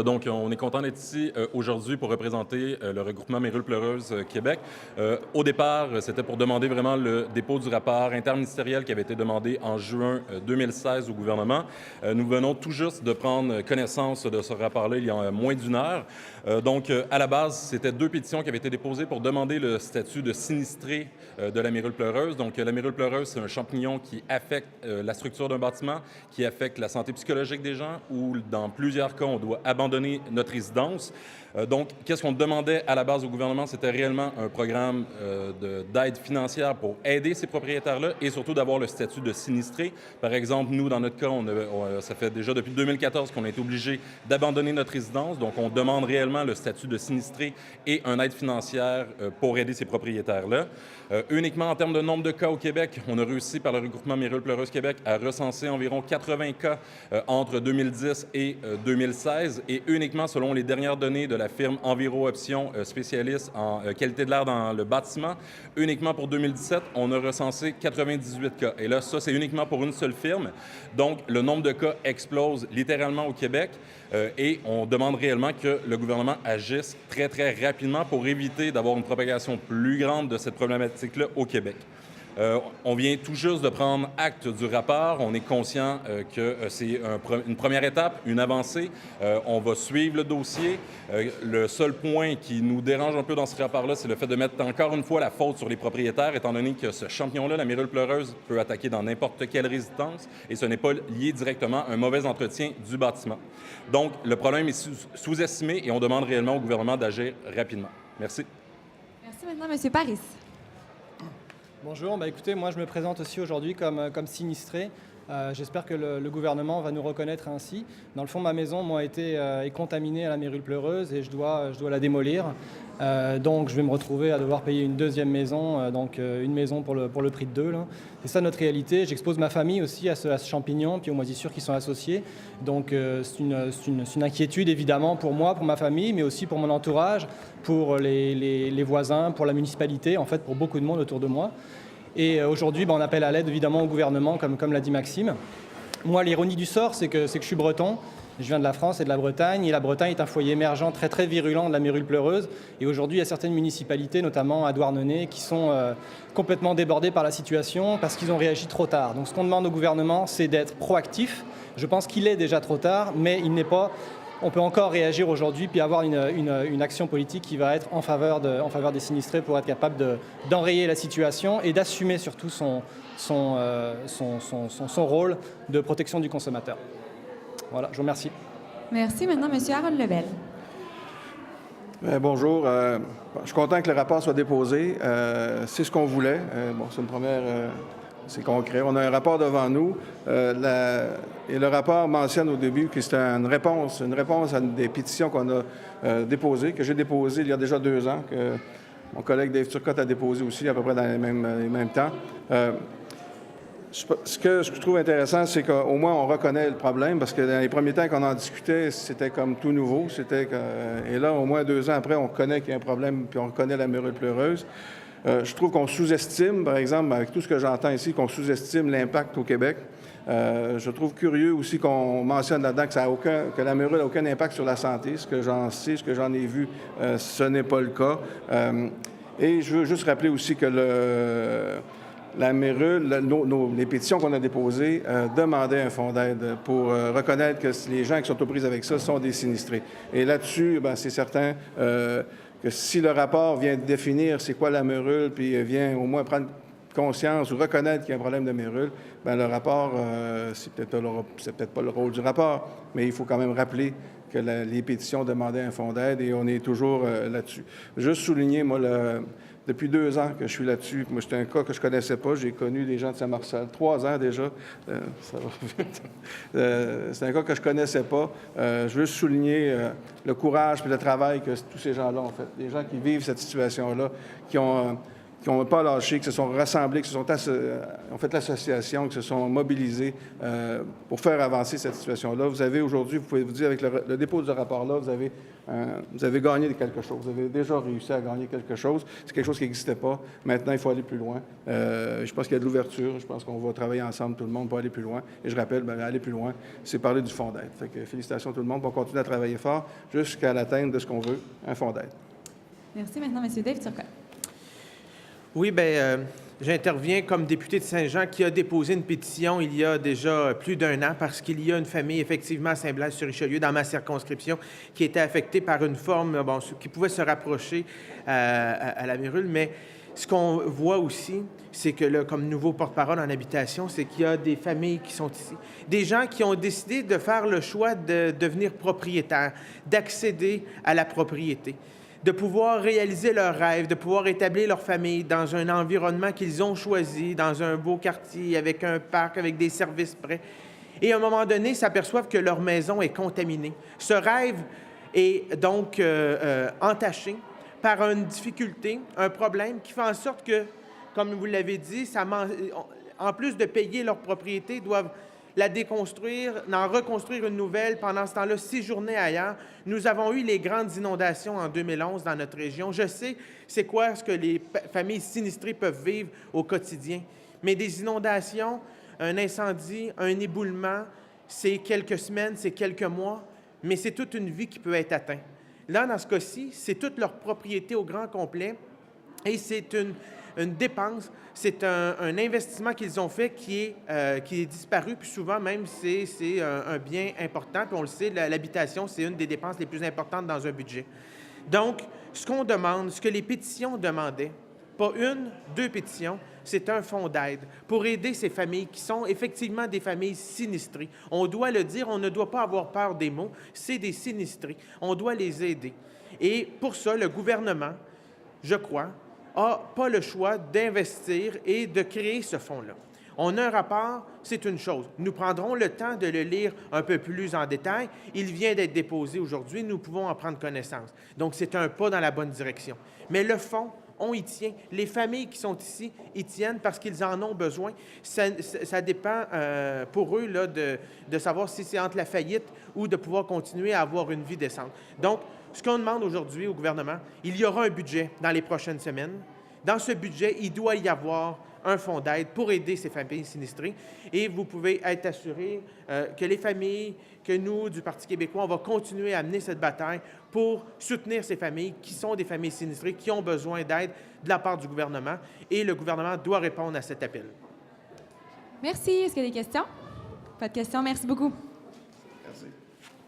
Donc, on est content d'être ici aujourd'hui pour représenter le regroupement Mérules Pleureuses Québec. Au départ, c'était pour demander vraiment le dépôt du rapport interministériel qui avait été demandé en juin 2016 au gouvernement. Nous venons tout juste de prendre connaissance de ce rapport-là il y a moins d'une heure. Donc, à la base, c'était 2 pétitions qui avaient été déposées pour demander le statut de sinistré de la mérule pleureuse. Donc, la mérule pleureuse, c'est un champignon qui affecte la structure d'un bâtiment, qui affecte la santé psychologique des gens, ou dans plusieurs cas, on doit abandonner notre résidence. Donc, qu'est-ce qu'on demandait à la base au gouvernement? C'était réellement un programme d'aide financière pour aider ces propriétaires-là et surtout d'avoir le statut de sinistré. Par exemple, nous, dans notre cas, ça fait déjà depuis 2014 qu'on a été obligé d'abandonner notre résidence. Donc, on demande réellement le statut de sinistré et une aide financière pour aider ces propriétaires-là. Uniquement en termes de nombre de cas au Québec, on a réussi par le regroupement Mérules Pleureuses Québec à recenser environ 80 cas entre 2010 et 2016 et uniquement selon les dernières données de la firme Enviro Options, spécialiste en qualité de l'air dans le bâtiment, uniquement pour 2017, on a recensé 98 cas. Et là, ça, c'est uniquement pour une seule firme. Donc, le nombre de cas explose littéralement au Québec et on demande réellement que le gouvernement agisse très, très rapidement pour éviter d'avoir une propagation plus grande de cette problématique-là au Québec. On vient tout juste de prendre acte du rapport. On est conscient que c'est une première étape, une avancée. On va suivre le dossier. Le seul point qui nous dérange un peu dans ce rapport-là, c'est le fait de mettre encore une fois la faute sur les propriétaires, étant donné que ce champignon-là, la mérule pleureuse, peut attaquer dans n'importe quelle résidence et ce n'est pas lié directement à un mauvais entretien du bâtiment. Donc, le problème est sous-estimé et on demande réellement au gouvernement d'agir rapidement. Merci. Merci maintenant, M. Paris. Bonjour, écoutez, moi je me présente aussi aujourd'hui comme sinistré. J'espère que le gouvernement va nous reconnaître ainsi. Dans le fond, ma maison est contaminée à la mérule pleureuse et je dois la démolir. Donc je vais me retrouver à devoir payer une deuxième maison, une maison pour le prix de deux. Là. C'est ça notre réalité. J'expose ma famille aussi à ce champignon, puis aux moisissures qui sont associées. Donc c'est une inquiétude évidemment pour moi, pour ma famille, mais aussi pour mon entourage, pour les voisins, pour la municipalité, en fait pour beaucoup de monde autour de moi. Et aujourd'hui, on appelle à l'aide évidemment au gouvernement, comme l'a dit Maxime. Moi, l'ironie du sort, c'est que je suis breton. Je viens de la France et de la Bretagne, et la Bretagne est un foyer émergent très très virulent de la mérule pleureuse. Et aujourd'hui, il y a certaines municipalités, notamment à Douarnenez, qui sont complètement débordées par la situation parce qu'ils ont réagi trop tard. Donc ce qu'on demande au gouvernement, c'est d'être proactif. Je pense qu'il est déjà trop tard, mais il n'est pas... On peut encore réagir aujourd'hui puis avoir une action politique qui va être en faveur des sinistrés pour être capable d'enrayer la situation et d'assumer surtout son rôle de protection du consommateur. Voilà, je vous remercie. Merci. Maintenant, M. Harold Lebel. Bonjour. Je suis content que le rapport soit déposé. C'est ce qu'on voulait. C'est une première... c'est concret. On a un rapport devant nous. Et le rapport mentionne au début que c'est une réponse à des pétitions qu'on a déposées, que j'ai déposées il y a déjà 2 ans, que mon collègue Dave Turcotte a déposé aussi à peu près dans les mêmes temps. Ce que je trouve intéressant, c'est qu'au moins on reconnaît le problème, parce que dans les premiers temps qu'on en discutait, c'était comme tout nouveau. Et là, au moins 2 ans après, on connaît qu'il y a un problème, puis on reconnaît la mérule pleureuse. Je trouve qu'on sous-estime, par exemple, avec tout ce que j'entends ici, qu'on sous-estime l'impact au Québec. Je trouve curieux aussi qu'on mentionne là-dedans que la mérule n'a aucun impact sur la santé. Ce que j'en sais, ce que j'en ai vu, ce n'est pas le cas. Et je veux juste rappeler aussi que la mérule, les pétitions qu'on a déposées demandaient un fonds d'aide pour reconnaître que les gens qui sont aux prises avec ça sont des sinistrés. Et là-dessus, c'est certain que si le rapport vient définir c'est quoi la mérule, puis vient au moins prendre conscience ou reconnaître qu'il y a un problème de mérule, le rapport, c'est peut-être pas le rôle du rapport, mais il faut quand même rappeler que les pétitions demandaient un fonds d'aide et on est toujours là-dessus. Juste souligner, moi, depuis 2 ans que je suis là-dessus. Moi, c'était un cas que je ne connaissais pas. J'ai connu des gens de Saint-Marcel. 3 ans déjà. Ça va vite. C'est un cas que je ne connaissais pas. Je veux souligner le courage et le travail que tous ces gens-là ont fait. Les gens qui vivent cette situation-là, qui qui n'ont pas lâché, qui se sont rassemblés, qui ont fait l'association, qui se sont mobilisés pour faire avancer cette situation-là. Vous avez aujourd'hui, vous pouvez vous dire, avec le dépôt de ce rapport-là, vous avez gagné quelque chose. Vous avez déjà réussi à gagner quelque chose. C'est quelque chose qui n'existait pas. Maintenant, il faut aller plus loin. Je pense qu'il y a de l'ouverture. Je pense qu'on va travailler ensemble, tout le monde, pour aller plus loin. Et je rappelle, aller plus loin, c'est parler du fonds d'aide. Fait que félicitations à tout le monde. On continue à travailler fort jusqu'à l'atteinte de ce qu'on veut, un fonds d'aide. Merci. Maintenant, M. Dave Turcotte. Oui, bien, j'interviens comme député de Saint-Jean qui a déposé une pétition il y a déjà plus d'1 an parce qu'il y a une famille, effectivement, à Saint-Blaise-sur-Richelieu, dans ma circonscription, qui était affectée par une forme qui pouvait se rapprocher à la mérule. Mais ce qu'on voit aussi, c'est que, là, comme nouveau porte-parole en habitation, c'est qu'il y a des familles qui sont ici, des gens qui ont décidé de faire le choix de devenir propriétaires, d'accéder à la propriété, de pouvoir réaliser leurs rêves, de pouvoir établir leur famille dans un environnement qu'ils ont choisi, dans un beau quartier, avec un parc, avec des services prêts. Et à un moment donné, s'aperçoivent que leur maison est contaminée. Ce rêve est donc entaché par une difficulté, un problème qui fait en sorte que, comme vous l'avez dit, en plus de payer leur propriété, doivent la déconstruire, en reconstruire une nouvelle. Pendant ce temps-là, séjourner ailleurs. Nous avons eu les grandes inondations en 2011 dans notre région. Je sais c'est quoi ce que les familles sinistrées peuvent vivre au quotidien. Mais des inondations, un incendie, un éboulement, c'est quelques semaines, c'est quelques mois, mais c'est toute une vie qui peut être atteinte. Là, dans ce cas-ci, c'est toute leur propriété au grand complet et c'est une dépense, c'est un investissement qu'ils ont fait qui est disparu, puis souvent même c'est un bien important, puis on le sait, l'habitation, c'est une des dépenses les plus importantes dans un budget. Donc, ce qu'on demande, ce que les pétitions demandaient, pas une, 2 pétitions, c'est un fonds d'aide pour aider ces familles qui sont effectivement des familles sinistrées. On doit le dire, on ne doit pas avoir peur des mots, c'est des sinistrés. On doit les aider. Et pour ça, le gouvernement, je crois, n'a pas le choix d'investir et de créer ce fonds-là. On a un rapport, c'est une chose. Nous prendrons le temps de le lire un peu plus en détail. Il vient d'être déposé aujourd'hui, nous pouvons en prendre connaissance. Donc, c'est un pas dans la bonne direction. Mais le fonds, on y tient. Les familles qui sont ici y tiennent parce qu'ils en ont besoin. Ça dépend pour eux là, de savoir si c'est entre la faillite ou de pouvoir continuer à avoir une vie décente. Donc, ce qu'on demande aujourd'hui au gouvernement, il y aura un budget dans les prochaines semaines. Dans ce budget, il doit y avoir un fonds d'aide pour aider ces familles sinistrées. Et vous pouvez être assurés que les familles, que nous, du Parti québécois, on va continuer à mener cette bataille pour soutenir ces familles qui sont des familles sinistrées, qui ont besoin d'aide de la part du gouvernement. Et le gouvernement doit répondre à cet appel. Merci. Est-ce qu'il y a des questions? Pas de questions. Merci beaucoup. Merci.